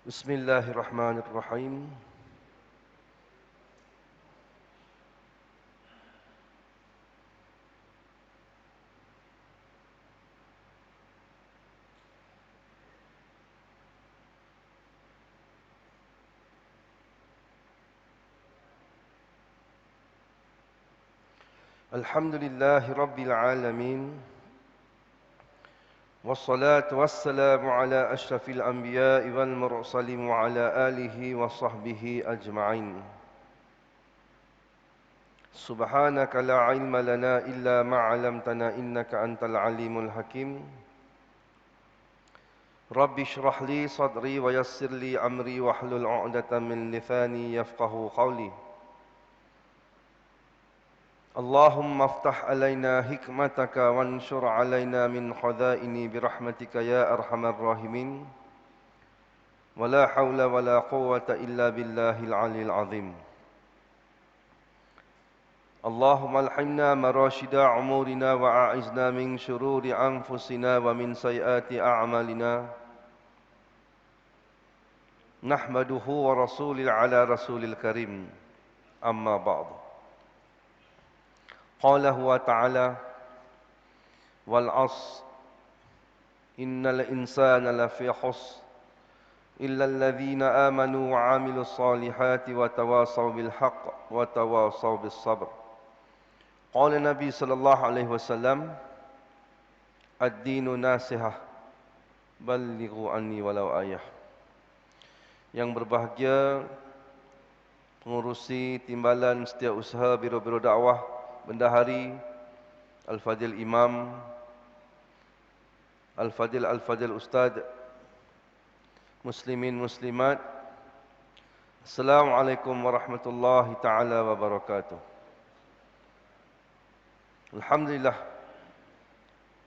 Bismillahirrahmanirrahim. Alhamdulillahi Rabbil Alamin. Wassalatu wassalamu ala ashrafil anbiya'i wal mursalin wa ala alihi wa sahbihi ajma'in. Subhanaka la ilma lana illa ma'alamtana innaka antal alimul hakim. Rabbi shrah li sadri wa yassir li amri wa hlul 'uqdatam min lisani yafqahu qawli. اللهم افتح علينا حكمتك وانشر علينا من خزائن برحمتك يا أرحم الراحمين ولا حول ولا قوة إلا بالله العلي العظيم اللهم الحمنا مراشد عمورنا وأعذنا من شرور أنفسنا ومن سيئات أعمالنا نحمده ورسول على رسول الكريم أما بعد قال هو تعالى والعصر إن الإنسان لفي خسر إلا الذين آمنوا وعملوا الصالحات وتواصوا بالحق وتواصوا بالصبر قال النبي صلى الله عليه وسلم الدين ناصحة بلغوا عني walau ayah. Yang berbahagia pengurusi timbalan setiausaha Biro-Biro Dakwah Bendahari Al-Fadil Imam Al-Fadil Ustaz Muslimin Muslimat, Assalamualaikum warahmatullahi ta'ala wabarakatuh. Alhamdulillah,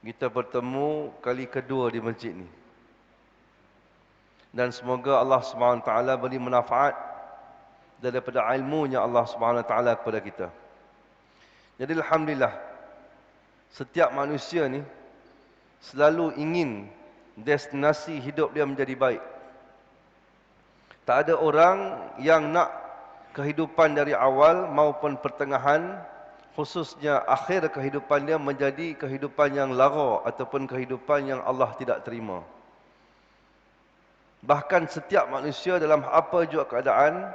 kita bertemu kali kedua di masjid ni. Dan semoga Allah SWT beri manfaat daripada ilmunya Allah SWT kepada kita. Jadi Alhamdulillah, setiap manusia ni selalu ingin destinasi hidup dia menjadi baik. Tak ada orang yang nak kehidupan dari awal maupun pertengahan, khususnya akhir kehidupan dia menjadi kehidupan yang lara ataupun kehidupan yang Allah tidak terima. Bahkan setiap manusia dalam apa jua keadaan,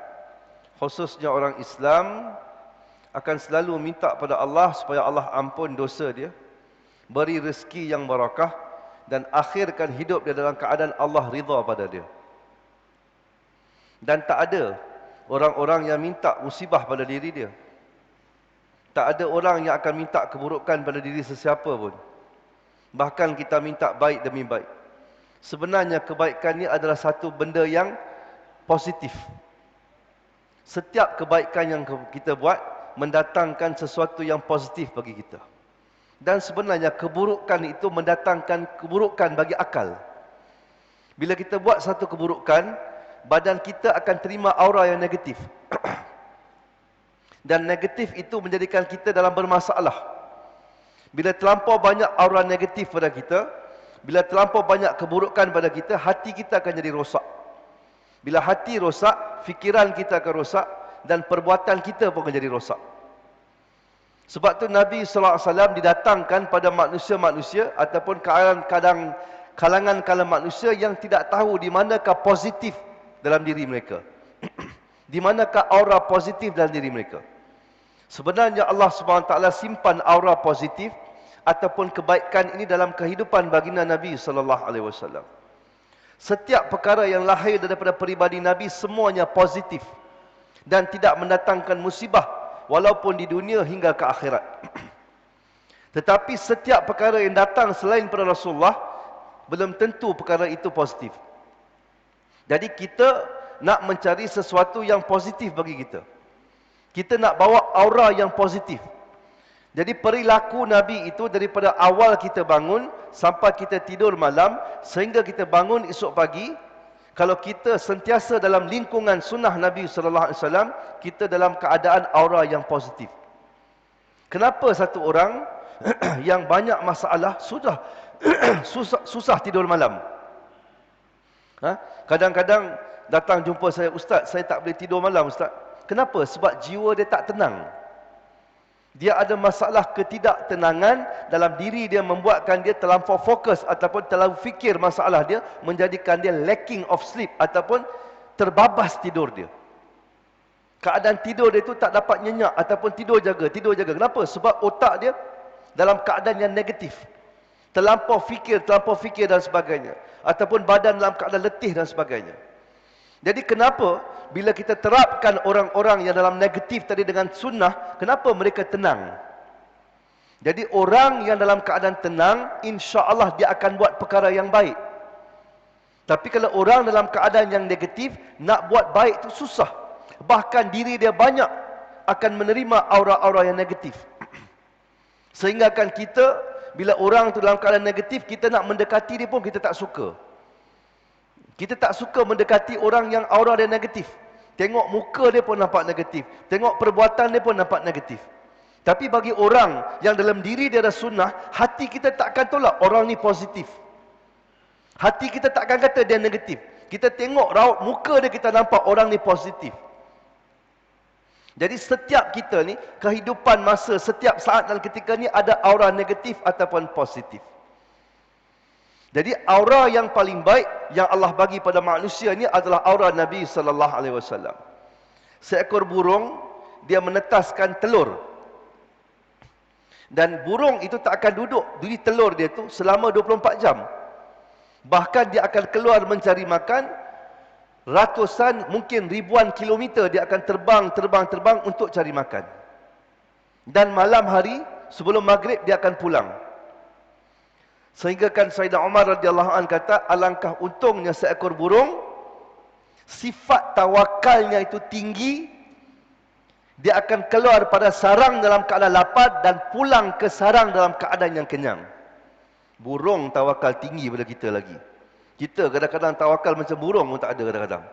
khususnya orang Islam, akan selalu minta pada Allah supaya Allah ampun dosa dia, beri rezeki yang barakah, dan akhirkan hidup dia dalam keadaan Allah ridha pada dia. Dan tak ada orang-orang yang minta musibah pada diri dia. Tak ada orang yang akan minta keburukan pada diri sesiapa pun. Bahkan kita minta baik demi baik. Sebenarnya kebaikan ini adalah satu benda yang positif. Setiap kebaikan yang kita buat mendatangkan sesuatu yang positif bagi kita. Dan sebenarnya keburukan itu mendatangkan keburukan bagi akal. Bila kita buat satu keburukan, badan kita akan terima aura yang negatif. Dan negatif itu menjadikan kita dalam bermasalah. Bila terlampau banyak aura negatif pada kita, bila terlampau banyak keburukan pada kita, hati kita akan jadi rosak. Bila hati rosak, fikiran kita akan rosak, dan perbuatan kita pun akan jadi rosak. Sebab tu Nabi SAW didatangkan pada manusia-manusia ataupun kalangan manusia yang tidak tahu di manakah positif dalam diri mereka. Di manakah aura positif dalam diri mereka. Sebenarnya Allah SWT simpan aura positif ataupun kebaikan ini dalam kehidupan baginda Nabi SAW. Setiap perkara yang lahir daripada peribadi Nabi semuanya positif dan tidak mendatangkan musibah walaupun di dunia hingga ke akhirat. Tetapi setiap perkara yang datang selain pada Rasulullah belum tentu perkara itu positif. Jadi kita nak mencari sesuatu yang positif bagi kita. Kita nak bawa aura yang positif. Jadi perilaku Nabi itu daripada awal kita bangun sampai kita tidur malam sehingga kita bangun esok pagi, kalau kita sentiasa dalam lingkungan sunnah Nabi SAW, kita dalam keadaan aura yang positif. Kenapa satu orang yang banyak masalah susah tidur malam? Ha? Kadang-kadang datang jumpa saya, Ustaz, saya tak boleh tidur malam, Ustaz. Kenapa? Sebab jiwa dia tak tenang. Dia ada masalah ketidaktenangan dalam diri dia, membuatkan dia terlampau fokus ataupun terlalu fikir masalah dia, menjadikan dia lacking of sleep ataupun terbabas tidur dia. Keadaan tidur dia itu tak dapat nyenyak ataupun tidur jaga. Kenapa? Sebab otak dia dalam keadaan yang negatif. Terlampau fikir dan sebagainya. Ataupun badan dalam keadaan letih dan sebagainya. Jadi kenapa bila kita terapkan orang-orang yang dalam negatif tadi dengan sunnah, kenapa mereka tenang? Jadi orang yang dalam keadaan tenang, insya-Allah dia akan buat perkara yang baik. Tapi kalau orang dalam keadaan yang negatif, nak buat baik itu susah. Bahkan diri dia banyak akan menerima aura-aura yang negatif. Sehingga kan kita, bila orang tu dalam keadaan negatif, kita nak mendekati dia pun kita tak suka. Kita tak suka mendekati orang yang aura dia negatif. Tengok muka dia pun nampak negatif. Tengok perbuatan dia pun nampak negatif. Tapi bagi orang yang dalam diri dia ada sunnah, hati kita tak akan tolak orang ni positif. Hati kita tak akan kata dia negatif. Kita tengok raut muka dia, kita nampak orang ni positif. Jadi setiap kita ni, kehidupan masa setiap saat dan ketika ni ada aura negatif ataupun positif. Jadi aura yang paling baik yang Allah bagi pada manusia ni adalah aura Nabi sallallahu alaihi wasallam. Seekor burung, dia menetaskan telur. Dan burung itu tak akan duduk di telur dia tu selama 24 jam. Bahkan dia akan keluar mencari makan, ratusan, mungkin ribuan kilometer dia akan terbang untuk cari makan. Dan malam hari sebelum maghrib dia akan pulang. Sehingga kan Sayyidina Umar radhiyallahu an kata, alangkah untungnya seekor burung, sifat tawakalnya itu tinggi, dia akan keluar pada sarang dalam keadaan lapar dan pulang ke sarang dalam keadaan yang kenyang. Burung tawakal tinggi pada kita lagi. Kita kadang-kadang tawakal macam burung pun tak ada kadang-kadang.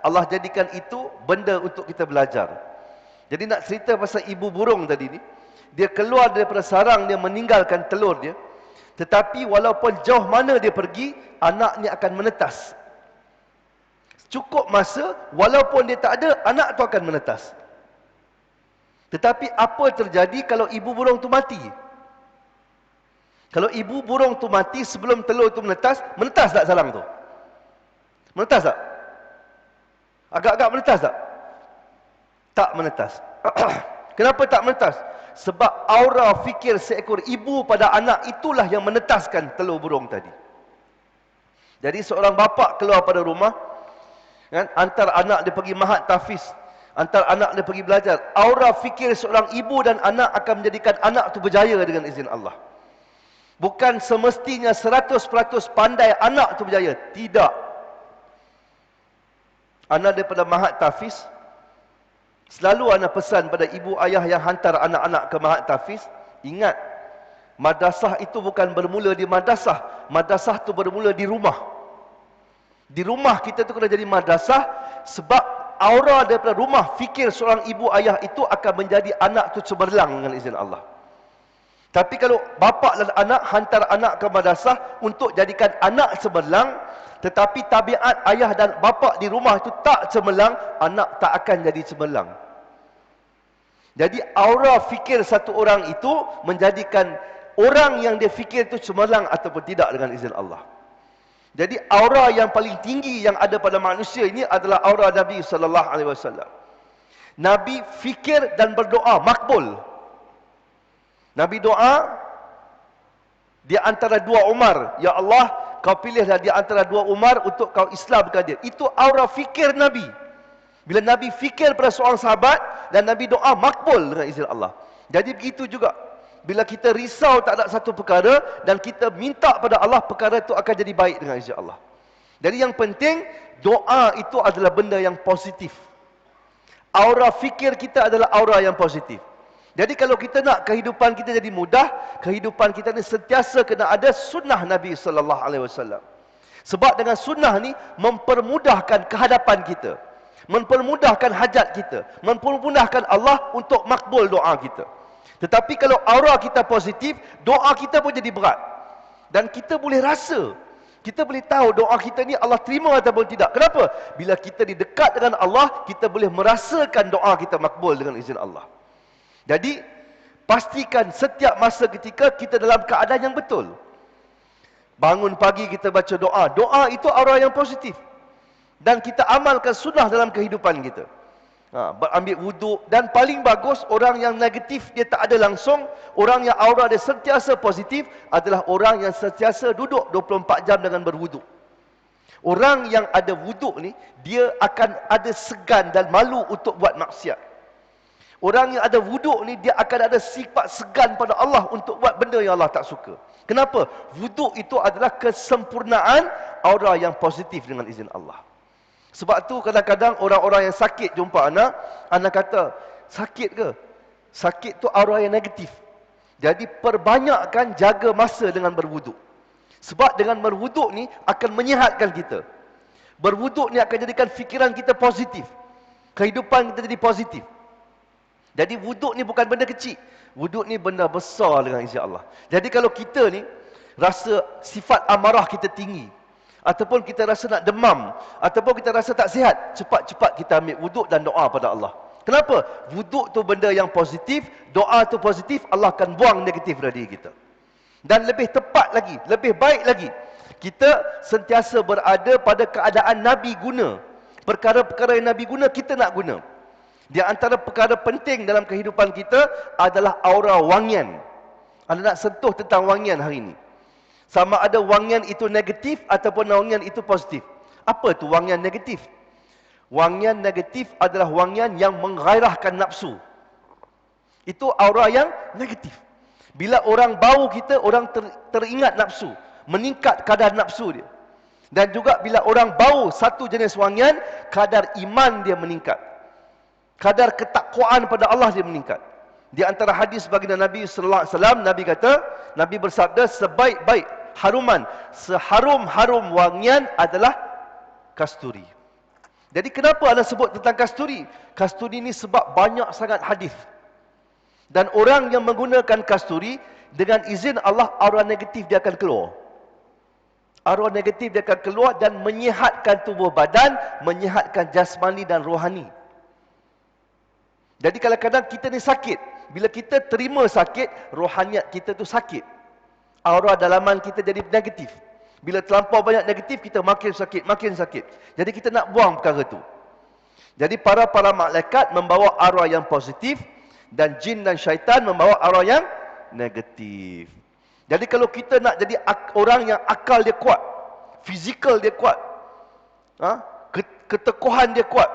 Allah jadikan itu benda untuk kita belajar. Jadi nak cerita pasal ibu burung tadi ni, dia keluar daripada sarang, dia meninggalkan telur dia. Tetapi walaupun jauh mana dia pergi, anaknya akan menetas. Cukup masa, walaupun dia tak ada, anak tu akan menetas. Tetapi apa terjadi kalau ibu burung tu mati? Kalau ibu burung tu mati sebelum telur tu menetas tak sarang tu? Menetas tak? Agak-agak menetas tak? Tak menetas. Kenapa tak menetas? Sebab aura fikir seekor ibu pada anak itulah yang menetaskan telur burung tadi. Jadi seorang bapa keluar pada rumah, kan, antar anak dia pergi mahat tahfiz, antar anak dia pergi belajar. Aura fikir seorang ibu dan anak akan menjadikan anak tu berjaya dengan izin Allah. Bukan semestinya 100% pandai anak tu berjaya. Tidak. Anak daripada mahat tahfiz, selalu anak pesan pada ibu ayah yang hantar anak-anak ke mahat tahfiz, ingat, madrasah itu bukan bermula di madrasah. Madrasah itu bermula di rumah. Di rumah kita tu kena jadi madrasah, sebab aura daripada rumah, fikir seorang ibu ayah itu akan menjadi anak tu cemerlang dengan izin Allah. Tapi kalau bapa dan anak hantar anak ke madrasah untuk jadikan anak cemerlang, tetapi tabiat ayah dan bapa di rumah itu tak cemerlang, anak tak akan jadi cemerlang. Jadi aura fikir satu orang itu menjadikan orang yang dia fikir itu cemerlang ataupun tidak dengan izin Allah. Jadi aura yang paling tinggi yang ada pada manusia ini adalah aura Nabi sallallahu alaihi wasallam. Nabi fikir dan berdoa makbul. Nabi doa di antara dua Umar, ya Allah, kau pilihlah di antara dua Umar untuk kau Islamkan dia. Itu aura fikir Nabi. Bila Nabi fikir pada seorang sahabat dan Nabi doa makbul dengan izin Allah. Jadi begitu juga. Bila kita risau tak ada satu perkara dan kita minta pada Allah, perkara itu akan jadi baik dengan izin Allah. Jadi yang penting, doa itu adalah benda yang positif. Aura fikir kita adalah aura yang positif. Jadi kalau kita nak kehidupan kita jadi mudah, kehidupan kita ni sentiasa kena ada sunnah Nabi sallallahu alaihi wasallam. Sebab dengan sunnah ni mempermudahkan kehadapan kita, mempermudahkan hajat kita, mempermudahkan Allah untuk makbul doa kita. Tetapi kalau aura kita positif, doa kita pun jadi berat. Dan kita boleh rasa, Kita boleh tahu doa kita ni Allah terima ataupun tidak. Kenapa? Bila kita didekat dengan Allah, kita boleh merasakan doa kita makbul dengan izin Allah. Jadi, pastikan setiap masa ketika kita dalam keadaan yang betul. Bangun pagi kita baca doa. Doa itu aura yang positif. Dan kita amalkan sunnah dalam kehidupan kita. Berambil wuduk. Dan paling bagus, orang yang negatif dia tak ada langsung. Orang yang aura dia sentiasa positif adalah orang yang sentiasa duduk 24 jam dengan berwuduk. Orang yang ada wuduk ni, dia akan ada segan dan malu untuk buat maksiat. Orang yang ada wuduk ni, dia akan ada sifat segan pada Allah untuk buat benda yang Allah tak suka. Kenapa? Wuduk itu adalah kesempurnaan aura yang positif dengan izin Allah. Sebab tu kadang-kadang orang-orang yang sakit jumpa anak kata, sakit ke? Sakit tu aura yang negatif. Jadi perbanyakkan jaga masa dengan berwuduk. Sebab dengan berwuduk ni akan menyihatkan kita. Berwuduk ni akan jadikan fikiran kita positif. Kehidupan kita jadi positif. Jadi wuduk ni bukan benda kecil. Wuduk ni benda besar dengan izin Allah. Jadi kalau kita ni rasa sifat amarah kita tinggi, ataupun kita rasa nak demam, ataupun kita rasa tak sihat, cepat-cepat kita ambil wuduk dan doa pada Allah. Kenapa? Wuduk tu benda yang positif, doa tu positif, Allah akan buang negatif dari diri kita. Dan lebih tepat lagi, lebih baik lagi, kita sentiasa berada pada keadaan Nabi guna. Perkara-perkara yang Nabi guna, kita nak guna. Di antara perkara penting dalam kehidupan kita adalah aura wangian. Anda nak sentuh tentang wangian hari ini. Sama ada wangian itu negatif ataupun wangian itu positif. Apa tu wangian negatif? Wangian negatif adalah wangian yang menggairahkan nafsu. Itu aura yang negatif. Bila orang bau kita, orang teringat nafsu. Meningkat kadar nafsu dia. Dan juga bila orang bau satu jenis wangian, kadar iman dia meningkat. Kadar ketakwaan pada Allah dia meningkat. Di antara hadis baginda Nabi sallallahu alaihi wasallam, Nabi kata, Nabi bersabda, sebaik-baik haruman, seharum-harum wangian adalah kasturi. Jadi kenapa anda sebut tentang kasturi? Kasturi ini sebab banyak sangat hadis. Dan orang yang menggunakan kasturi, dengan izin Allah, aura negatif dia akan keluar. Aura negatif dia akan keluar dan menyihatkan tubuh badan, menyihatkan jasmani dan rohani. Jadi kadang-kadang kita ni sakit. Bila kita terima sakit, rohaniat kita tu sakit. Aura dalaman kita jadi negatif. Bila terlampau banyak negatif, kita makin sakit, makin sakit. Jadi kita nak buang perkara tu. Jadi para malaikat membawa aura yang positif, dan jin dan syaitan membawa aura yang negatif. Jadi kalau kita nak jadi orang yang akal dia kuat, fizikal dia kuat, keteguhan dia kuat,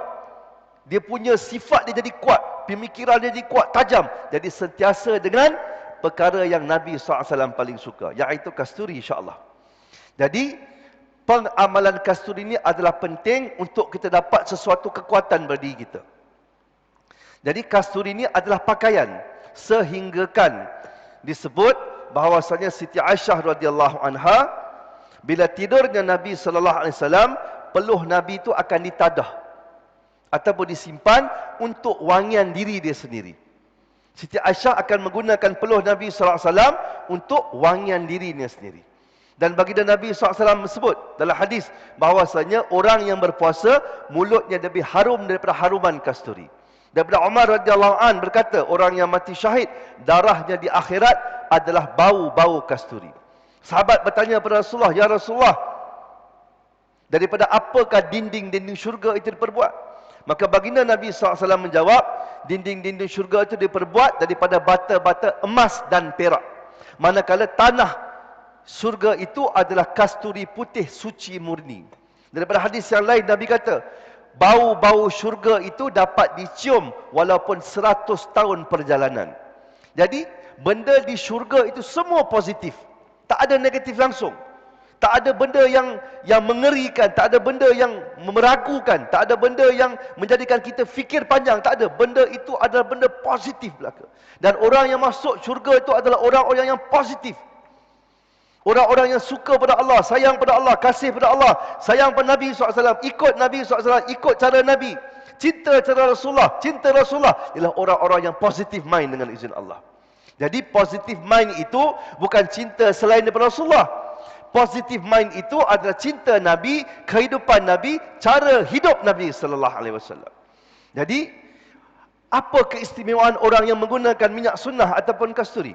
dia punya sifat dia jadi kuat, pemikiran dia jadi kuat, tajam. Jadi sentiasa dengan perkara yang Nabi SAW paling suka, iaitu kasturi, insyaAllah. Jadi pengamalan kasturi ini adalah penting untuk kita dapat sesuatu kekuatan bagi diri kita. Jadi kasturi ini adalah pakaian, sehinggakan disebut bahawasanya Siti Aisyah radhiyallahu anha, bila tidurnya Nabi SAW, peluh Nabi itu akan ditadah ataupun disimpan untuk wangian diri dia sendiri. Siti Aisyah akan menggunakan peluh Nabi SAW untuk wangian dirinya sendiri. Dan baginda Nabi SAW sebut dalam hadis bahawasanya orang yang berpuasa, mulutnya lebih harum daripada haruman kasturi. Daripada Umar radhiyallahu an berkata, orang yang mati syahid, darahnya di akhirat adalah bau-bau kasturi. Sahabat bertanya kepada Rasulullah, ya Rasulullah, daripada apakah dinding-dinding syurga itu diperbuat? Maka baginda Nabi SAW menjawab, dinding-dinding syurga itu diperbuat daripada bata-bata emas dan perak. Manakala tanah syurga itu adalah kasturi putih suci murni. Daripada hadis yang lain, Nabi kata, bau-bau syurga itu dapat dicium walaupun 100 tahun perjalanan. Jadi, benda di syurga itu semua positif. Tak ada negatif langsung. Tak ada benda yang mengerikan, tak ada benda yang meragukan, tak ada benda yang menjadikan kita fikir panjang, tak ada. Benda itu adalah benda positif belaka. Dan orang yang masuk syurga itu adalah orang-orang yang positif. Orang-orang yang suka pada Allah, sayang pada Allah, kasih pada Allah, sayang pada Nabi SAW, ikut Nabi SAW, ikut cara Nabi, cinta cara Rasulullah, cinta Rasulullah, ialah orang-orang yang positif mind dengan izin Allah. Jadi positif mind itu bukan cinta selain daripada Rasulullah. Positive mind itu adalah cinta Nabi, kehidupan Nabi, cara hidup Nabi sallallahu alaihi wasallam. Jadi, apa keistimewaan orang yang menggunakan minyak sunnah ataupun kasturi?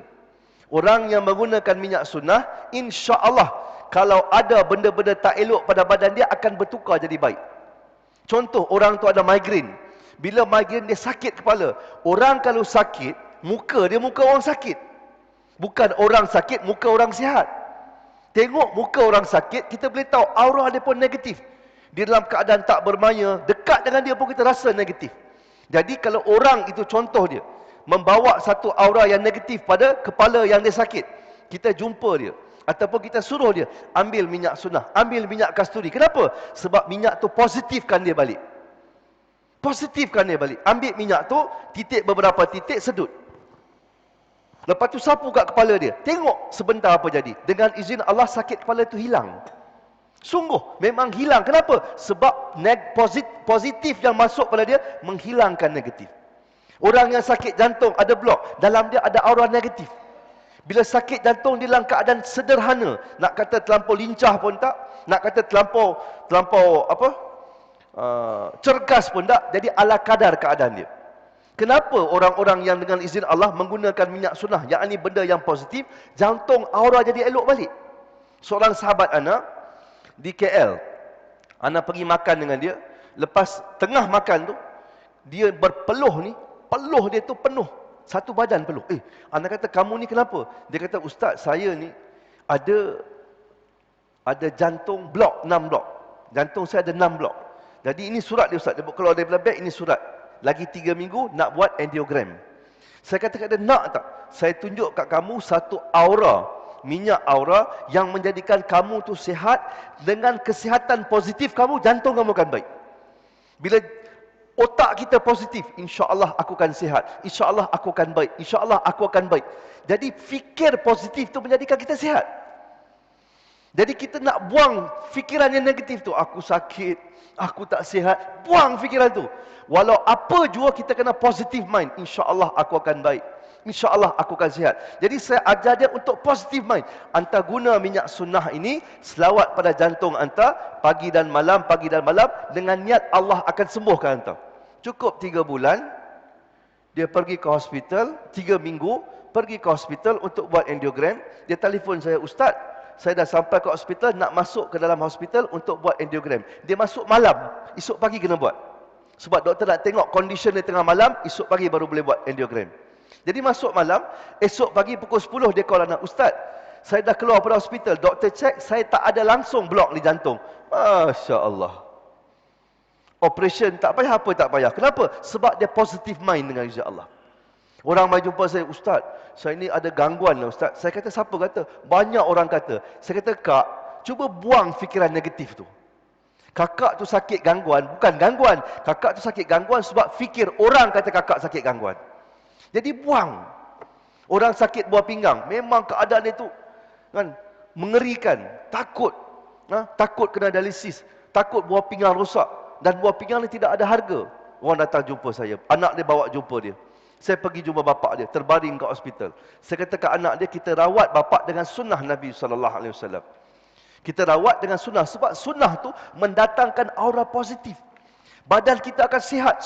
Orang yang menggunakan minyak sunnah, insya-Allah kalau ada benda-benda tak elok pada badan dia akan bertukar jadi baik. Contoh, orang tu ada migrain. Bila migrain dia sakit kepala. Orang kalau sakit, muka dia muka orang sakit. Bukan orang sakit, muka orang sihat. Tengok muka orang sakit, kita boleh tahu aura dia pun negatif. Dia dalam keadaan tak bermaya, dekat dengan dia pun kita rasa negatif. Jadi kalau orang itu, contoh dia, membawa satu aura yang negatif pada kepala yang dia sakit, kita jumpa dia, ataupun kita suruh dia, ambil minyak sunnah, ambil minyak kasturi. Kenapa? Sebab minyak tu positifkan dia balik. Positifkan dia balik. Ambil minyak tu, titik beberapa titik, sedut. Lepas tu sapu kat kepala dia. Tengok sebentar apa jadi. Dengan izin Allah, sakit kepala tu hilang. Sungguh, memang hilang. Kenapa? Sebab positif yang masuk pada dia, menghilangkan negatif. Orang yang sakit jantung, ada blok, dalam dia ada aura negatif. Bila sakit jantung, dia dalam keadaan sederhana. Nak kata terlampau lincah pun tak. Nak kata terlampau cergas pun tak. Jadi ala kadar keadaan dia. Kenapa orang-orang yang dengan izin Allah menggunakan minyak sunnah, yakni benda yang positif, jantung aura jadi elok balik? Seorang sahabat ana di KL, ana pergi makan dengan dia. Lepas tengah makan tu, dia berpeluh ni, peluh dia tu penuh, satu badan peluh. Ana kata, kamu ni kenapa? Dia kata, Ustaz, saya ni ada jantung blok, 6 blok. Jantung saya ada 6 blok. Jadi ini surat dia, Ustaz. Dia keluar daripada beg, ini surat. Lagi 3 minggu nak buat angiogram. Saya kata kat dia, nak tak? Saya tunjuk kat kamu satu aura, minyak aura yang menjadikan kamu tu sihat. Dengan kesihatan positif kamu, jantung kamu akan baik. Bila otak kita positif, insya-Allah aku akan sihat, insya-Allah aku akan baik, insya-Allah aku akan baik. Jadi fikir positif tu menjadikan kita sihat. Jadi kita nak buang fikiran yang negatif tu. Aku sakit, aku tak sihat. Buang fikiran tu. Walau apa jua kita kena positive mind. InsyaAllah aku akan baik. InsyaAllah aku akan sihat. Jadi saya ajar dia untuk positive mind. Anta guna minyak sunnah ini, selawat pada jantung anta, pagi dan malam, dengan niat Allah akan sembuhkan anta. Cukup 3 bulan, dia pergi ke hospital, 3 minggu, pergi ke hospital untuk buat angiogram. Dia telefon saya, Ustaz, saya dah sampai ke hospital, nak masuk ke dalam hospital untuk buat angiogram. Dia masuk malam, esok pagi kena buat. Sebab doktor nak tengok condition dia tengah malam, esok pagi baru boleh buat angiogram. Jadi masuk malam, esok pagi pukul 10 dia call anak, Ustaz, saya dah keluar pada hospital, doktor cek, saya tak ada langsung blok di jantung. Masya Allah. Operation tak payah, apa tak payah. Kenapa? Sebab dia positive mind dengan izin Allah. Orang mai jumpa saya, Ustaz, saya ni ada gangguan lah Ustaz. Saya kata, siapa kata? Banyak orang kata. Saya kata, Kak, cuba buang fikiran negatif tu. Kakak tu sakit gangguan, bukan gangguan. Kakak tu sakit gangguan sebab fikir orang kata kakak sakit gangguan. Jadi buang. Orang sakit buah pinggang, memang keadaan itu kan mengerikan, takut. Takut kena dialisis, takut buah pinggang rosak. Dan buah pinggang ni tidak ada harga. Orang datang jumpa saya, anak dia bawa jumpa dia. Saya pergi jumpa bapak dia, terbaring ke hospital. Saya kata ke anak dia, kita rawat bapak dengan sunnah Nabi SAW. Kita rawat dengan sunnah. Sebab sunnah tu mendatangkan aura positif. Badan kita akan sihat.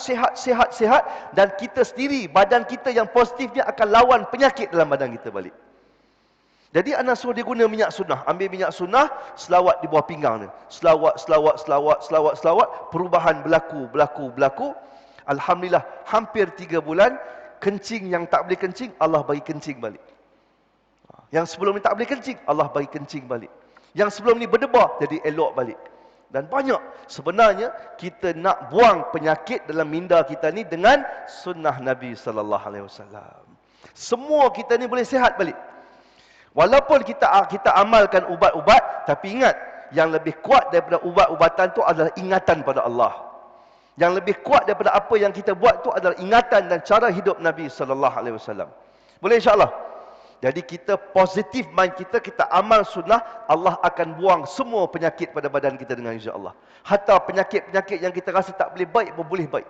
Dan kita sendiri, badan kita yang positif dia akan lawan penyakit dalam badan kita balik. Jadi anak suruh dia guna minyak sunnah. Ambil minyak sunnah, selawat di bawah pinggang dia. Selawat. Perubahan berlaku. Alhamdulillah, hampir 3 bulan, kencing yang tak boleh kencing, Allah bagi kencing balik. Yang sebelum ni tak boleh kencing, Allah bagi kencing balik. Yang sebelum ni berdebar, jadi elok balik. Dan banyak. Sebenarnya, kita nak buang penyakit dalam minda kita ni dengan sunnah Nabi SAW. Semua kita ni boleh sihat balik. Walaupun kita amalkan ubat-ubat, tapi ingat, yang lebih kuat daripada ubat-ubatan tu adalah ingatan pada Allah. Yang lebih kuat daripada apa yang kita buat tu adalah ingatan dan cara hidup Nabi SAW. Boleh insya-Allah? Jadi kita positif mind kita amal sunnah, Allah akan buang semua penyakit pada badan kita dengan izin Allah. Hatta penyakit-penyakit yang kita rasa tak boleh baik pun boleh baik.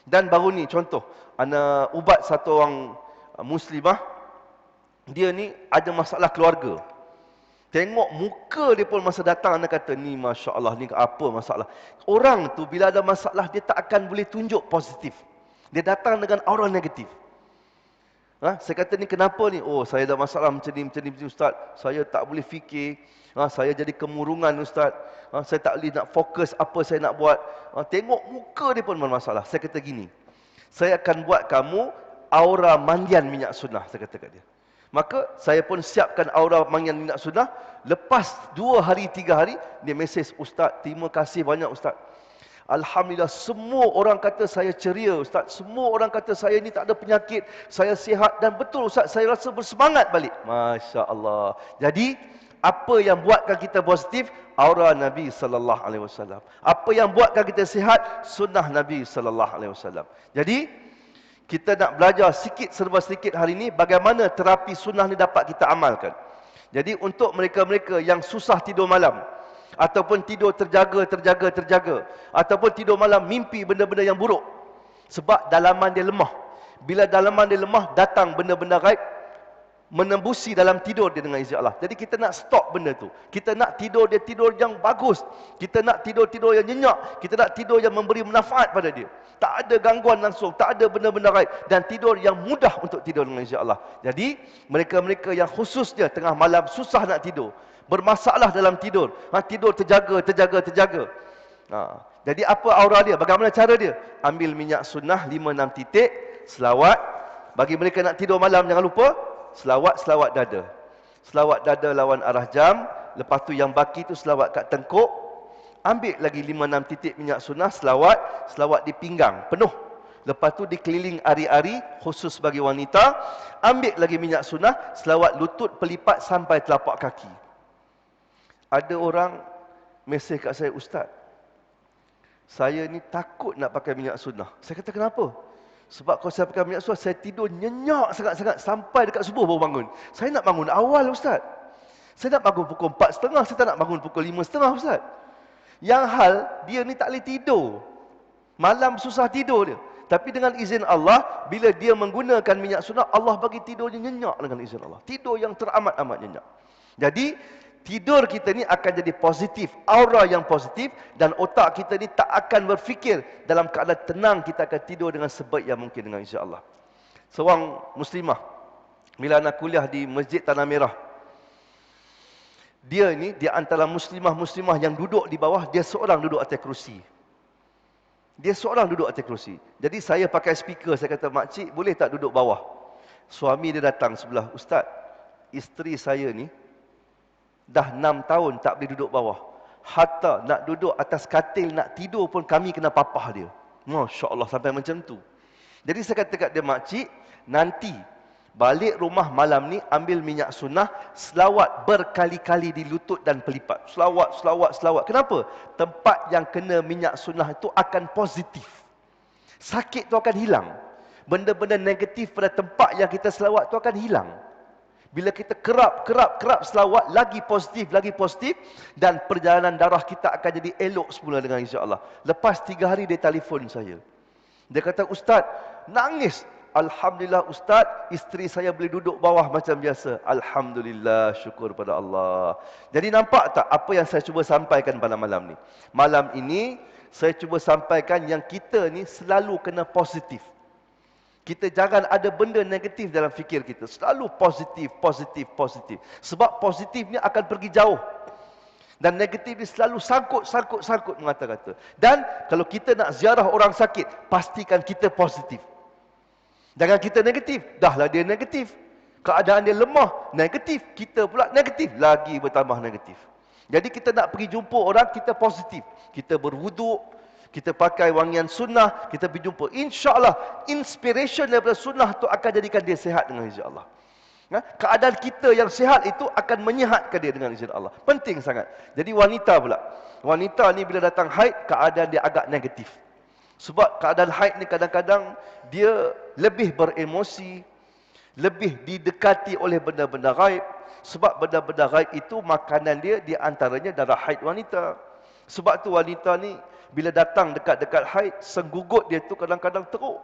Dan baru ni contoh, ana ubat satu orang muslimah, dia ni ada masalah keluarga. Tengok muka dia pun masa datang, anda kata, ni Masya Allah, ni apa masalah. Orang tu bila ada masalah, dia tak akan boleh tunjuk positif. Dia datang dengan aura negatif. Saya kata, ni kenapa ni? Oh, saya ada masalah macam ni, Ustaz. Saya tak boleh fikir. Saya jadi kemurungan, Ustaz. Saya tak boleh nak fokus apa saya nak buat. Tengok muka dia pun bermasalah. Saya kata gini, saya akan buat kamu aura mandian minyak sunnah, saya kata kat dia. Maka saya pun siapkan aura mandian minyak sunnah. Lepas 2 hari, 3 hari, dia mesej, Ustaz, terima kasih banyak Ustaz. Alhamdulillah, semua orang kata saya ceria Ustaz. Semua orang kata saya ni tak ada penyakit. Saya sihat dan betul Ustaz, saya rasa bersemangat balik. Masya Allah. Jadi, apa yang buatkan kita positif? Aura Nabi sallallahu alaihi wasallam. Apa yang buatkan kita sihat? Sunnah Nabi sallallahu alaihi wasallam. Jadi, kita nak belajar sikit serba sedikit hari ini bagaimana terapi sunnah ni dapat kita amalkan. Jadi untuk mereka-mereka yang susah tidur malam, ataupun tidur terjaga, ataupun tidur malam mimpi benda-benda yang buruk, sebab dalaman dia lemah. Bila dalaman dia lemah, datang benda-benda gaib menembusi dalam tidur dia dengan izin Allah. Jadi kita nak stop benda tu. Kita nak tidur dia tidur yang bagus. Kita nak tidur yang nyenyak. Kita nak tidur yang memberi manfaat pada dia. Tak ada gangguan langsung, tak ada benda-benda gaib, dan tidur yang mudah untuk tidur dengan izin Allah. Jadi mereka-mereka yang khususnya tengah malam susah nak tidur, bermasalah dalam tidur, tidur terjaga. Jadi apa aura dia? Bagaimana cara dia? Ambil minyak sunnah 5-6 titik, selawat. Bagi mereka nak tidur malam, jangan lupa selawat dada. Selawat dada lawan arah jam. Lepas tu yang baki tu selawat kat tengkuk. Ambil lagi 5-6 titik minyak sunnah, selawat di pinggang penuh. Lepas tu dikeliling ari-ari khusus bagi wanita. Ambil lagi minyak sunnah, selawat lutut pelipat sampai telapak kaki. Ada orang mesej kat saya, Ustaz, saya ni takut nak pakai minyak sunnah. Saya kata, kenapa? Sebab kalau saya pakai minyak sunnah, saya tidur nyenyak sangat-sangat sampai dekat subuh baru bangun. Saya nak bangun awal, Ustaz. Saya nak bangun pukul 4.30, saya tak nak bangun pukul 5.30, Ustaz. Yang hal, dia ni tak boleh tidur. Malam susah tidur dia. Tapi dengan izin Allah, bila dia menggunakan minyak sunnah, Allah bagi tidurnya nyenyak dengan izin Allah. Tidur yang teramat-amat nyenyak. Jadi, tidur kita ni akan jadi positif, aura yang positif, dan otak kita ni tak akan berfikir. Dalam keadaan tenang, kita akan tidur dengan sebaik yang mungkin dengan izin Allah. Seorang muslimah, bila anak kuliah di Masjid Tanah Merah, dia ni, dia antara muslimah-muslimah yang duduk di bawah, dia seorang duduk atas kerusi. Jadi saya pakai speaker, saya kata, makcik boleh tak duduk bawah? Suami dia datang sebelah, Ustaz, isteri saya ni dah 6 tahun tak boleh duduk bawah. Hatta nak duduk atas katil, nak tidur pun kami kena papah dia. Masya Allah, sampai macam tu. Jadi saya kata kat dia, makcik, nanti balik rumah malam ni, ambil minyak sunnah, selawat berkali-kali di lutut dan pelipat. Selawat. Kenapa? Tempat yang kena minyak sunnah itu akan positif. Sakit tu akan hilang. Benda-benda negatif pada tempat yang kita selawat tu akan hilang. Bila kita kerap selawat, lagi positif, dan perjalanan darah kita akan jadi elok semula dengan insya-Allah. Lepas 3 hari dia telefon saya. Dia kata, Ustaz, nangis. Alhamdulillah Ustaz, isteri saya boleh duduk bawah macam biasa. Alhamdulillah, syukur pada Allah. Jadi nampak tak apa yang saya cuba sampaikan pada malam ni? Malam ini, saya cuba sampaikan yang kita ni selalu kena positif. Kita jangan ada benda negatif dalam fikir kita. Selalu positif. Sebab positif ni akan pergi jauh. Dan negatif ni selalu sangkut mengata-kata. Dan kalau kita nak ziarah orang sakit, pastikan kita positif. Jangan kita negatif. Dahlah dia negatif. Keadaan dia lemah, negatif. Kita pula negatif. Lagi bertambah negatif. Jadi kita nak pergi jumpa orang, kita positif. Kita berwuduk, kita pakai wangian sunnah, kita pergi jumpa. InsyaAllah, inspiration daripada sunnah tu akan jadikan dia sihat dengan izin Allah. Keadaan kita yang sihat itu akan menyihatkan dia dengan izin Allah. Penting sangat. Jadi wanita pula. Wanita ni bila datang haid, keadaan dia agak negatif. Sebab keadaan haid ni kadang-kadang dia lebih beremosi, lebih didekati oleh benda-benda gaib. Sebab benda-benda gaib itu makanan dia, di antaranya darah haid wanita. Sebab tu wanita ni bila datang dekat-dekat haid, senggugut dia tu kadang-kadang teruk.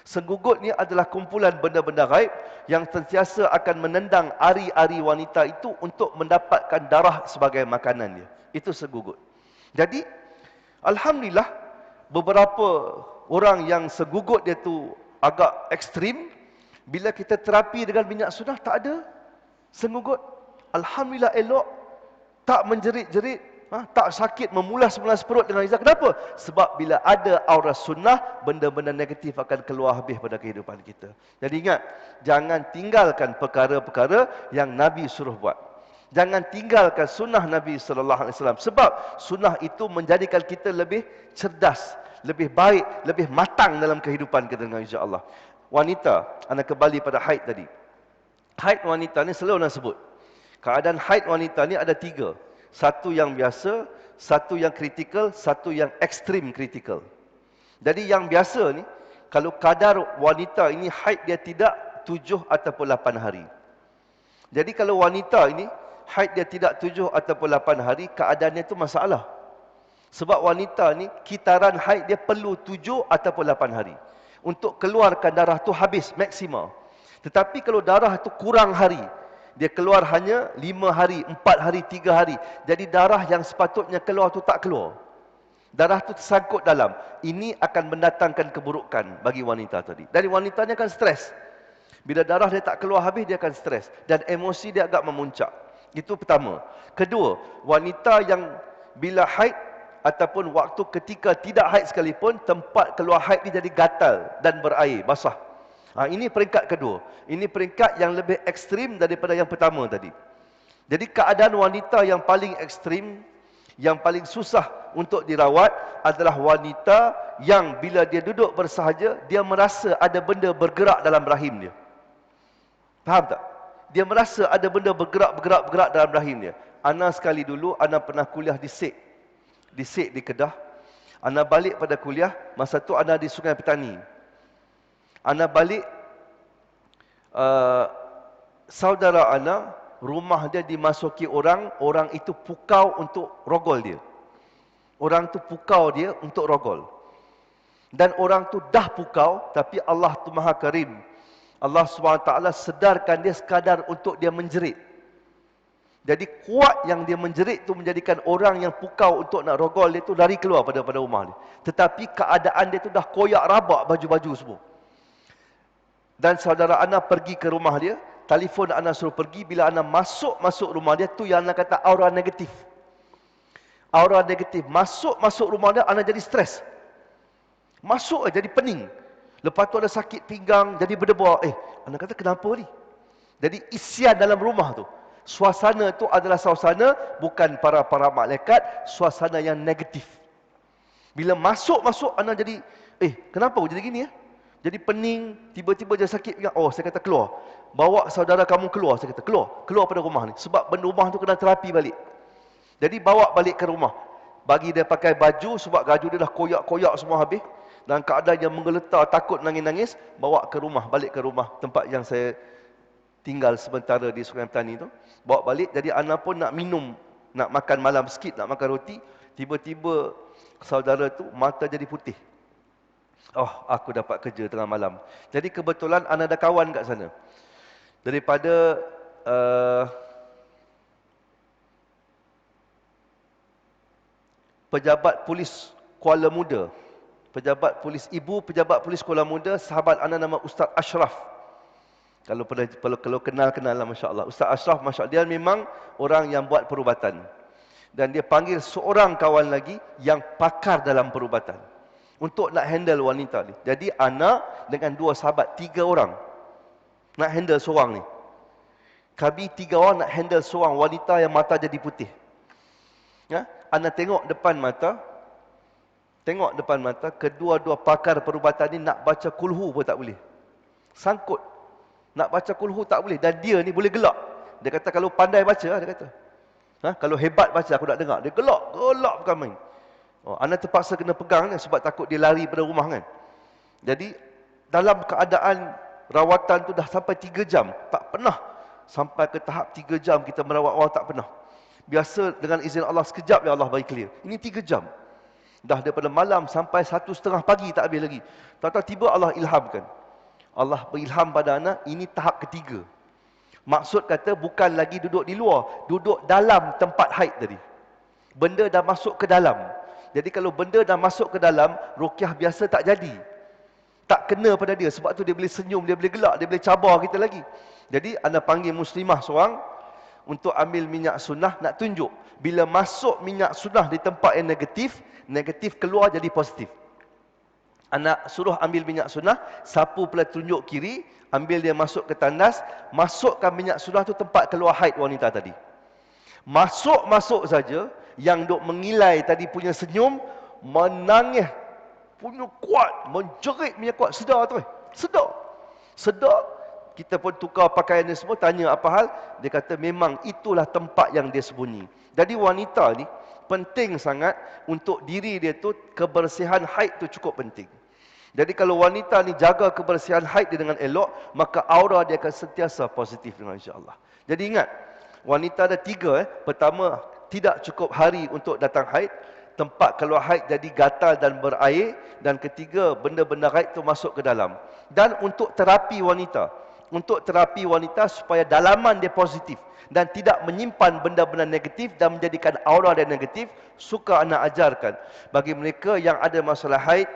Senggugut ni adalah kumpulan benda-benda gaib yang sentiasa akan menendang ari-ari wanita itu untuk mendapatkan darah sebagai makanan dia. Itu senggugut. Jadi, alhamdulillah, beberapa orang yang senggugut dia tu agak ekstrim, bila kita terapi dengan minyak sunnah, tak ada senggugut. Alhamdulillah elok, tak menjerit-jerit, tak sakit memulas-mulas perut dengan izah. Kenapa? Sebab bila ada aura sunnah, benda-benda negatif akan keluar habis pada kehidupan kita. Jadi ingat, jangan tinggalkan perkara-perkara yang Nabi suruh buat. Jangan tinggalkan sunnah Nabi SAW. Sebab sunnah itu menjadikan kita lebih cerdas, lebih baik, lebih matang dalam kehidupan kita dengan insya-Allah. Wanita, anda kembali pada haid tadi. Haid wanita ni selalu nak sebut. Keadaan haid wanita ni ada 3. Satu yang biasa, satu yang kritikal, satu yang ekstrim kritikal. Jadi yang biasa ni, kalau kadar wanita ini haid dia tidak 7 ataupun 8 hari. Jadi kalau wanita ini haid dia tidak 7 ataupun 8 hari, keadaannya itu masalah. Sebab wanita ni kitaran haid dia perlu 7 ataupun 8 hari. Untuk keluarkan darah tu habis maksimal. Tetapi kalau darah itu kurang hari, dia keluar hanya 5 hari, 4 hari, 3 hari. Jadi darah yang sepatutnya keluar tu tak keluar. Darah tu tersangkut dalam. Ini akan mendatangkan keburukan bagi wanita tadi. Dan wanitanya akan stres. Bila darah dia tak keluar habis, dia akan stres. Dan emosi dia agak memuncak. Itu pertama. Kedua, wanita yang bila haid ataupun waktu ketika tidak haid sekalipun, tempat keluar haid dia jadi gatal dan berair, basah. Ini peringkat kedua. Ini peringkat yang lebih ekstrim daripada yang pertama tadi. Jadi keadaan wanita yang paling ekstrim, yang paling susah untuk dirawat adalah wanita yang bila dia duduk bersahaja, dia merasa ada benda bergerak dalam rahim dia. Faham tak? Dia merasa ada benda bergerak dalam rahim dia. Ana sekali dulu, ana pernah kuliah di SEK. Di SEK di Kedah. Ana balik pada kuliah, masa tu ana di Sungai Petani. Ana balik, saudara ana, rumah dia dimasuki orang itu pukau untuk rogol dia. Orang tu pukau dia untuk rogol. Dan orang tu dah pukau, tapi Allah tu Maha Karim. Allah SWT sedarkan dia sekadar untuk dia menjerit. Jadi kuat yang dia menjerit tu menjadikan orang yang pukau untuk nak rogol dia tu lari keluar pada rumah dia. Tetapi keadaan dia tu dah koyak rabak baju-baju semua. Dan saudara ana pergi ke rumah dia, telefon ana suruh pergi. Bila ana masuk rumah dia, tu yang ana kata aura negatif. Aura negatif. Masuk rumah dia, ana jadi stres. Masuk jadi pening. Lepas tu ada sakit pinggang, jadi berdebar. Ana kata kenapa ni? Jadi isian dalam rumah tu. Suasana tu adalah suasana bukan para malaikat, suasana yang negatif. Bila masuk ana jadi, kenapa jadi gini ya? Jadi pening, tiba-tiba dia sakit pinggang. Saya kata keluar. Bawa saudara kamu keluar. Saya kata keluar pada rumah ni. Sebab benda rumah tu kena terapi balik. Jadi bawa balik ke rumah. Bagi dia pakai baju, sebab baju dia dah koyak-koyak semua habis. Dan keadaan yang menggeletar, takut nangis-nangis. Bawa ke rumah, balik ke rumah. Tempat yang saya tinggal sementara di Sungai Petani tu. Bawa balik, jadi ana pun nak minum. Nak makan malam sikit, nak makan roti. Tiba-tiba saudara tu mata jadi putih. Aku dapat kerja tengah malam. Jadi kebetulan ana ada kawan kat sana. Daripada pejabat polis Kuala Muda. Pejabat polis ibu, pejabat polis Kuala Muda, sahabat ana nama Ustaz Ashraf. Kalau kenal lah, masya-Allah. Ustaz Ashraf, masya-Allah, dia memang orang yang buat perubatan. Dan dia panggil seorang kawan lagi yang pakar dalam perubatan. Untuk nak handle wanita ni. Jadi ana dengan 2 sahabat, 3 orang nak handle seorang ni. Kami 3 orang nak handle seorang wanita yang mata jadi putih. Ya, ana tengok depan mata, kedua-dua pakar perubatan ni nak baca kulhu pun tak boleh. Sangkut. Nak baca kulhu tak boleh. Dan dia ni boleh gelak. Dia kata kalau pandai baca, dia kata. Kalau hebat baca aku nak dengar. Dia gelak bukan main. Ana terpaksa kena pegang ni sebab takut dia lari pada rumah kan. Jadi dalam keadaan rawatan tu dah sampai 3 jam. Tak pernah sampai ke tahap 3 jam kita merawat orang, tak pernah. Biasa dengan izin Allah sekejap ya Allah bagi clear. Ini 3 jam. Dah daripada malam sampai 1:30 pagi tak habis lagi. Tak tahu tiba Allah ilhamkan. Allah berilham pada ana, ini tahap ketiga. Maksud kata bukan lagi duduk di luar, duduk dalam tempat haid tadi. Benda dah masuk ke dalam. Jadi kalau benda dah masuk ke dalam, ruqyah biasa tak jadi. Tak kena pada dia. Sebab tu dia boleh senyum, dia boleh gelak, dia boleh cabar kita lagi. Jadi anda panggil muslimah seorang untuk ambil minyak sunnah, nak tunjuk. Bila masuk minyak sunnah di tempat yang negatif, negatif keluar jadi positif. Anak suruh ambil minyak sunnah, sapu pula tunjuk kiri, ambil dia masuk ke tandas, masukkan minyak sunnah tu tempat keluar haid wanita tadi. Masuk-masuk saja, yang duk mengilai tadi punya senyum, menangis, punya kuat, menjerit minyak kuat, sedar tu. Sedar. Sedar, kita pun tukar pakaian dia semua, tanya apa hal, dia kata memang itulah tempat yang dia sembunyi. Jadi wanita ni, penting sangat untuk diri dia tu, kebersihan haid tu cukup penting. Jadi kalau wanita ni jaga kebersihan haid dia dengan elok, maka aura dia akan sentiasa positif dengan insya-Allah. Jadi ingat, wanita ada tiga. Pertama, tidak cukup hari untuk datang haid. Tempat keluar haid jadi gatal dan berair. Dan ketiga, benda-benda haid tu masuk ke dalam. Dan untuk terapi wanita. Untuk terapi wanita supaya dalaman dia positif. Dan tidak menyimpan benda-benda negatif dan menjadikan aura dia negatif. Suka anak ajarkan. Bagi mereka yang ada masalah haid,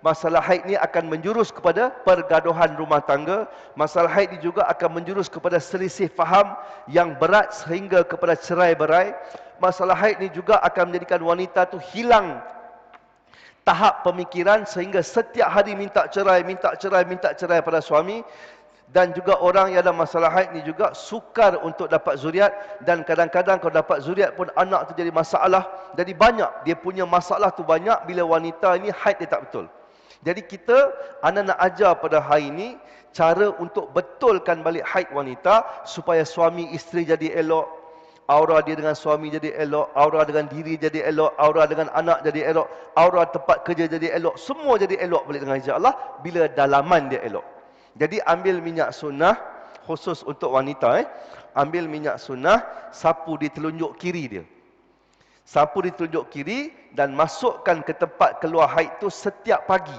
masalah haid ni akan menjurus kepada pergaduhan rumah tangga. Masalah haid ni juga akan menjurus kepada selisih faham yang berat sehingga kepada cerai-berai. Masalah haid ni juga akan menjadikan wanita tu hilang tahap pemikiran sehingga setiap hari minta cerai, minta cerai, minta cerai pada suami. Dan juga orang yang ada masalah haid ni juga sukar untuk dapat zuriat. Dan kadang-kadang kalau dapat zuriat pun anak tu jadi masalah. Jadi banyak, dia punya masalah tu banyak bila wanita ini haid dia tak betul. Jadi kita, anak nak ajar pada hari ini, cara untuk betulkan balik haid wanita, supaya suami isteri jadi elok, aura dia dengan suami jadi elok, aura dengan diri jadi elok, aura dengan anak jadi elok, aura tempat kerja jadi elok, semua jadi elok balik dengan izin Allah, bila dalaman dia elok. Jadi ambil minyak sunnah, khusus untuk wanita, ambil minyak sunnah, sapu di telunjuk kiri dia. Sapu di telunjuk kiri dan masukkan ke tempat keluar haid tu setiap pagi.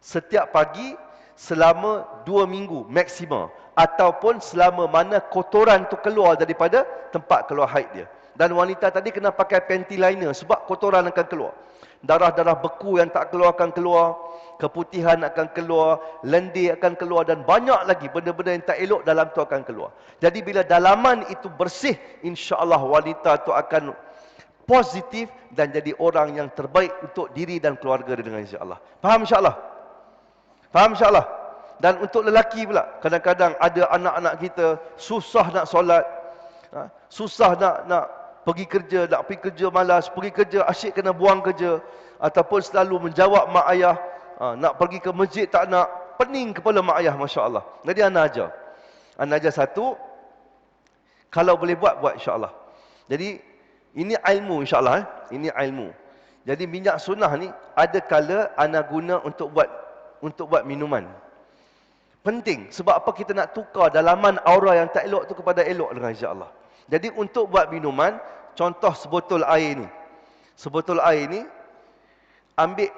Setiap pagi selama 2 minggu maksimum. Ataupun selama mana kotoran tu keluar daripada tempat keluar haid dia. Dan wanita tadi kena pakai panty liner sebab kotoran akan keluar. Darah-darah beku yang tak keluar akan keluar. Keputihan akan keluar. Lendir akan keluar. Dan banyak lagi benda-benda yang tak elok dalam tu akan keluar. Jadi bila dalaman itu bersih, insya-Allah wanita tu akan positif dan jadi orang yang terbaik untuk diri dan keluarga dia dengan insya-Allah. Faham insya-Allah? Faham insya-Allah? Dan untuk lelaki pula, kadang-kadang ada anak-anak kita susah nak solat, susah nak pergi kerja, nak pergi kerja malas, pergi kerja asyik kena buang kerja, ataupun selalu menjawab mak ayah, nak pergi ke masjid tak nak, pening kepala mak ayah, masya-Allah. Jadi anak ajar satu, kalau boleh buat insya-Allah. Jadi ini ilmu insya-Allah. Ini ilmu. Jadi minyak sunnah ni ada kala ana guna untuk buat minuman. Penting. Sebab apa kita nak tukar dalaman aura yang tak elok tu kepada elok dengan insya-Allah. Jadi untuk buat minuman, contoh sebotol air ni. Sebotol air ni, ambil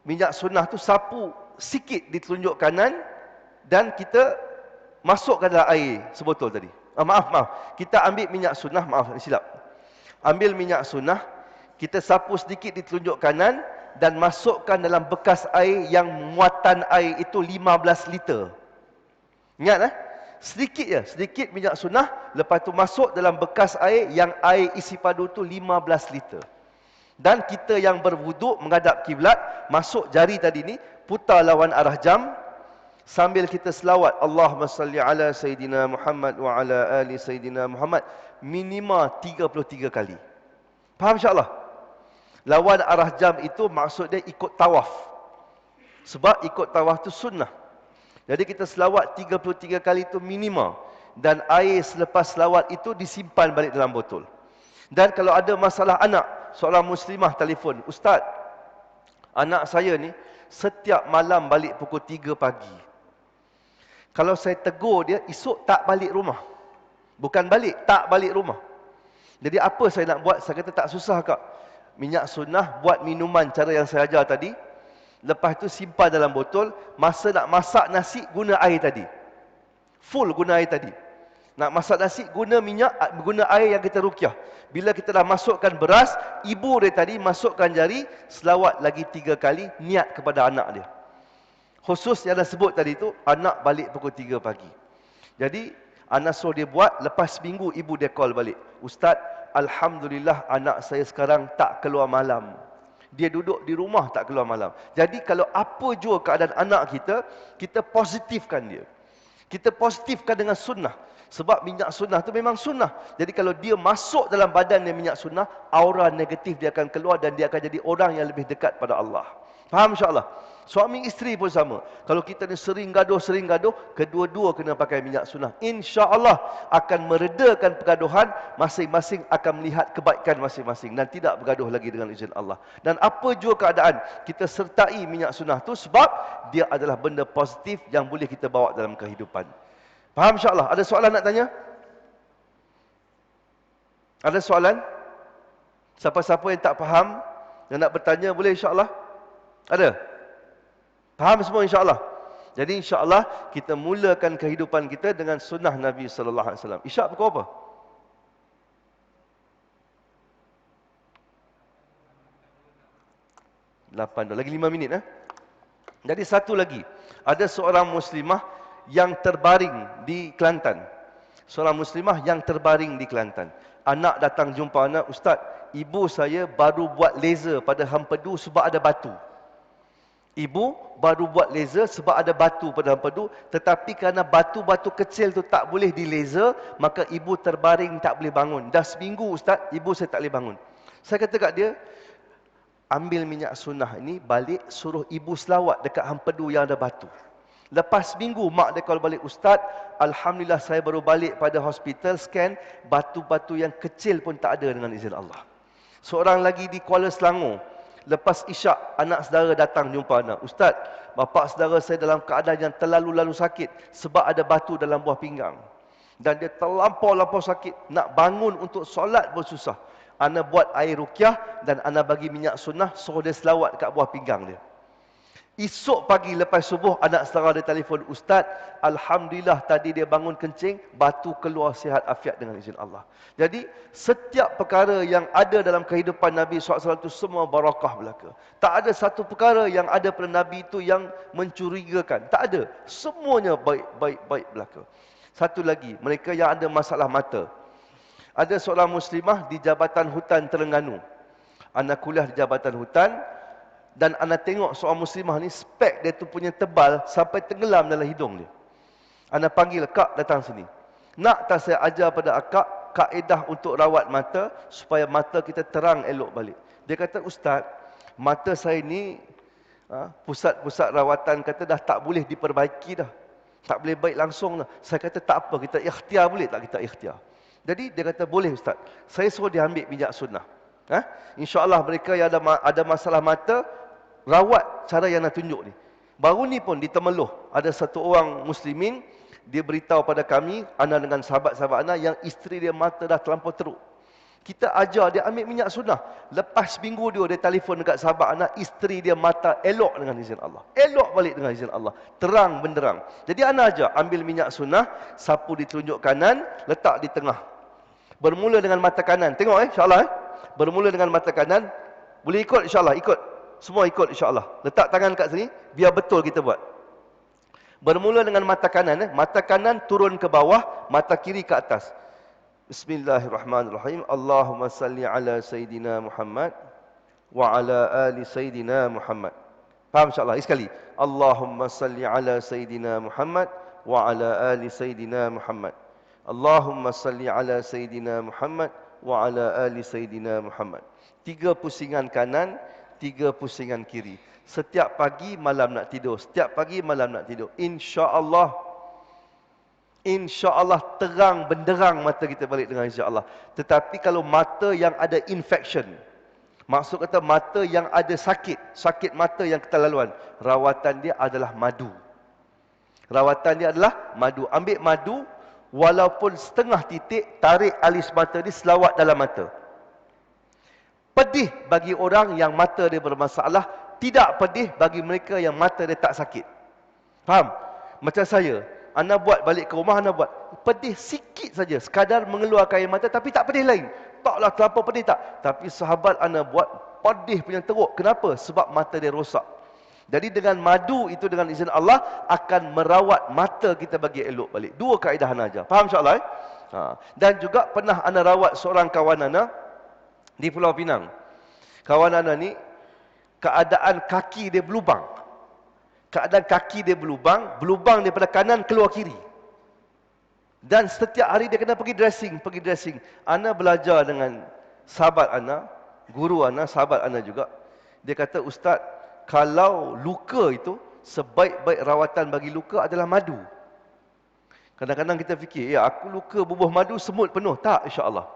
minyak sunnah tu, sapu sikit di telunjuk kanan dan kita masukkan dalam air sebotol tadi. Maaf. Kita ambil minyak sunnah, maaf silap. Ambil minyak sunnah, kita sapu sedikit di telunjuk kanan dan masukkan dalam bekas air yang muatan air itu 15 liter. Ingat sedikit minyak sunnah, lepas tu masuk dalam bekas air yang air isi padu tu 15 liter. Dan kita yang berwuduk menghadap kiblat, masuk jari tadi ni, putar lawan arah jam sambil kita selawat Allahumma salli ala Sayyidina Muhammad wa ala ali Sayyidina Muhammad minimal 33 kali. Faham insya-Allah? Lawan arah jam itu maksudnya ikut tawaf. Sebab ikut tawaf tu sunnah. Jadi kita selawat 33 kali itu minimal. Dan air selepas selawat itu disimpan balik dalam botol. Dan kalau ada masalah anak, seorang muslimah telefon, "Ustaz, anak saya ni setiap malam balik pukul 3 pagi. Kalau saya tegur dia, esok tak balik rumah." Bukan balik, tak balik rumah. Jadi apa saya nak buat? Saya kata tak susah kak. Minyak sunnah, buat minuman cara yang saya ajar tadi. Lepas tu simpan dalam botol. Masa nak masak nasi, guna air tadi. Full guna air tadi. Nak masak nasi, guna minyak, guna air yang kita ruqyah. Bila kita dah masukkan beras, ibu dia tadi masukkan jari, selawat lagi 3 kali, niat kepada anak dia. Khusus yang dah sebut tadi tu, anak balik pukul 3 pagi. Jadi, anak suruh dia buat, lepas seminggu ibu dia call balik. Ustaz, Alhamdulillah anak saya sekarang tak keluar malam. Dia duduk di rumah tak keluar malam. Jadi kalau apa jua keadaan anak kita, kita positifkan dia. Kita positifkan dengan sunnah. Sebab minyak sunnah tu memang sunnah. Jadi kalau dia masuk dalam badan dia minyak sunnah, aura negatif dia akan keluar dan dia akan jadi orang yang lebih dekat pada Allah. Faham insyaAllah? Suami isteri pun sama. Kalau kita ni sering gaduh, kedua-dua kena pakai minyak sunnah. InsyaAllah akan meredakan pergaduhan, masing-masing akan melihat kebaikan masing-masing dan tidak bergaduh lagi dengan izin Allah. Dan apa jua keadaan, kita sertai minyak sunnah tu sebab dia adalah benda positif yang boleh kita bawa dalam kehidupan. Faham insyaAllah? Ada soalan nak tanya? Ada soalan? Siapa-siapa yang tak faham, yang nak bertanya boleh insyaAllah? Ada? Faham semua insyaAllah? Jadi insyaAllah kita mulakan kehidupan kita dengan sunnah Nabi SAW. Isyak pukul apa? 8. Lagi 5 minit. Jadi satu lagi. Ada seorang muslimah yang terbaring di Kelantan. Seorang muslimah yang terbaring di Kelantan. Anak datang jumpa anak, Ustaz, ibu saya baru buat laser pada hempedu sebab ada batu. Ibu baru buat laser sebab ada batu pada hempedu, tetapi kerana batu-batu kecil tu tak boleh di laser, maka ibu terbaring tak boleh bangun. Dah seminggu Ustaz, ibu saya tak boleh bangun. Saya kata kat dia, ambil minyak sunnah ini, balik suruh ibu selawat dekat hempedu yang ada batu. Lepas seminggu, mak dia call balik, Ustaz, Alhamdulillah saya baru balik pada hospital, scan, batu-batu yang kecil pun tak ada dengan izin Allah. Seorang lagi di Kuala Selangor, lepas isyak, anak saudara datang jumpa anak. Ustaz, bapa saudara saya dalam keadaan yang terlalu-lalu sakit sebab ada batu dalam buah pinggang. Dan dia terlampau-lampau sakit. Nak bangun untuk solat pun susah. Ana buat air ruqyah dan ana bagi minyak sunnah, suruh dia selawat kat buah pinggang dia. Esok pagi lepas subuh, anak saudara dia telefon, Ustaz, Alhamdulillah tadi dia bangun kencing, batu keluar sihat afiat dengan izin Allah. Jadi, setiap perkara yang ada dalam kehidupan Nabi SAW itu semua barakah belaka. Tak ada satu perkara yang ada pada Nabi itu yang mencurigakan. Tak ada. Semuanya baik-baik belaka. Satu lagi, mereka yang ada masalah mata. Ada seorang muslimah di Jabatan Hutan Terengganu. Anak kuliah di Jabatan Hutan. Dan anak tengok seorang muslimah ni, spek dia tu punya tebal sampai tenggelam dalam hidung dia. Anak panggil, Kak datang sini. Nak tak saya ajar pada akak kaedah untuk rawat mata supaya mata kita terang elok balik. Dia kata, Ustaz, mata saya ni pusat-pusat rawatan kata dah tak boleh diperbaiki dah. Tak boleh baik langsung dah. Saya kata tak apa, kita ikhtiar boleh tak kita ikhtiar? Jadi dia kata, boleh Ustaz. Saya suruh dia ambil minyak sunnah. InsyaAllah mereka yang ada masalah mata, rawat cara yang nak tunjuk ni. Baru ni pun di Temeloh, ada satu orang muslimin, dia beritahu pada kami, ana dengan sahabat-sahabat ana yang isteri dia mata dah terlampau teruk. Kita ajar dia ambil minyak sunnah. Lepas minggu dia telefon dekat sahabat ana, isteri dia mata elok dengan izin Allah. Elok balik dengan izin Allah. Terang benderang. Jadi ana ajar, ambil minyak sunnah, sapu di telunjuk kanan, letak di tengah. Bermula dengan mata kanan. Tengok insya-Allah Bermula dengan mata kanan. Boleh ikut insya-Allah, ikut. Semua ikut insya-Allah. Letak tangan kat sini, biar betul kita buat. Bermula dengan mata kanan. Mata kanan turun ke bawah, mata kiri ke atas. Bismillahirrahmanirrahim. Allahumma salli ala Sayyidina Muhammad wa ala ali Sayyidina Muhammad. Faham insya-Allah? Sekali. Allahumma salli ala Sayyidina Muhammad wa ala ali Sayyidina Muhammad. Allahumma salli ala Sayyidina Muhammad wa ala ali Sayyidina Muhammad. 3 pusingan kanan, 3 pusingan kiri. Setiap pagi malam nak tidur. Setiap pagi malam nak tidur. InsyaAllah. InsyaAllah terang benderang mata kita balik dengan insyaAllah. Tetapi kalau mata yang ada infection. Maksud kata mata yang ada sakit. Sakit mata yang keterlaluan. Rawatan dia adalah madu. Rawatan dia adalah madu. Ambil madu. Walaupun setengah titik, tarik alis mata dia, selawat dalam mata. Pedih bagi orang yang mata dia bermasalah, tidak pedih bagi mereka yang mata dia tak sakit. Faham? Macam saya, anda buat balik ke rumah, anda buat pedih sikit saja, sekadar mengeluarkan air mata, tapi tak pedih lain. Taklah terlampau pedih tak. Tapi sahabat anda buat pedih punya teruk. Kenapa? Sebab mata dia rosak. Jadi dengan madu itu, dengan izin Allah, akan merawat mata kita bagi elok balik. Dua kaedah anda ajar. Faham insyaAllah? Dan juga pernah anda rawat seorang kawan anda di Pulau Pinang. Kawan anda ni, keadaan kaki dia berlubang. Keadaan kaki dia berlubang, berlubang daripada kanan keluar kiri. Dan setiap hari dia kena pergi dressing. Ana belajar dengan sahabat ana, guru ana, sahabat ana juga. Dia kata, Ustaz, kalau luka itu, sebaik-baik rawatan bagi luka adalah madu. Kadang-kadang kita fikir, ya aku luka bubuh madu, semut penuh. Tak, insya-Allah.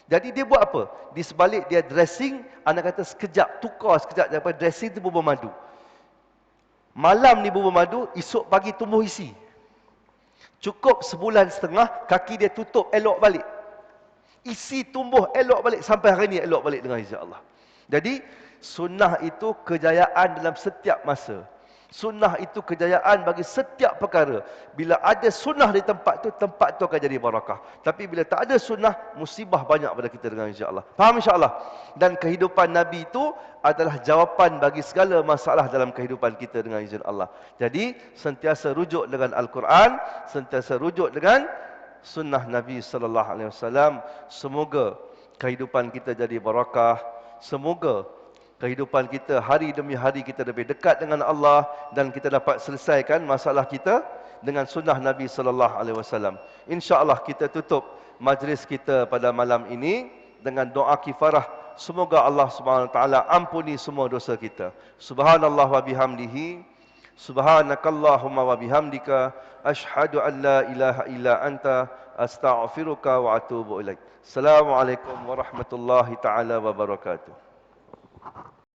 Jadi dia buat apa? Di sebalik dia dressing, ana kata sekejap, tukar sekejap daripada dressing tu bubuh madu. Malam ni bubuh madu, esok pagi tumbuh isi. Cukup sebulan setengah, kaki dia tutup elok balik. Isi tumbuh elok balik, sampai hari ni elok balik dengan izin Allah. Jadi, sunnah itu kejayaan dalam setiap masa. Sunnah itu kejayaan bagi setiap perkara. Bila ada sunnah di tempat tu akan jadi barakah. Tapi bila tak ada sunnah, musibah banyak pada kita dengan insya-Allah. Faham insya-Allah? Dan kehidupan Nabi itu adalah jawapan bagi segala masalah dalam kehidupan kita dengan izin Allah. Jadi, sentiasa rujuk dengan Al-Quran, sentiasa rujuk dengan sunnah Nabi sallallahu alaihi wasallam. Semoga kehidupan kita jadi barakah. Semoga kehidupan kita hari demi hari kita lebih dekat dengan Allah dan kita dapat selesaikan masalah kita dengan sunnah Nabi sallallahu alaihi wasallam. Insya-Allah kita tutup majlis kita pada malam ini dengan doa kifarah. Semoga Allah Subhanahu wa taala ampuni semua dosa kita. Subhanallah wa bihamdihi, subhanakallahumma wa bihamdika, asyhadu an la ilaha illa anta, astaghfiruka wa atubu ilaik. Assalamualaikum warahmatullahi taala wabarakatuh.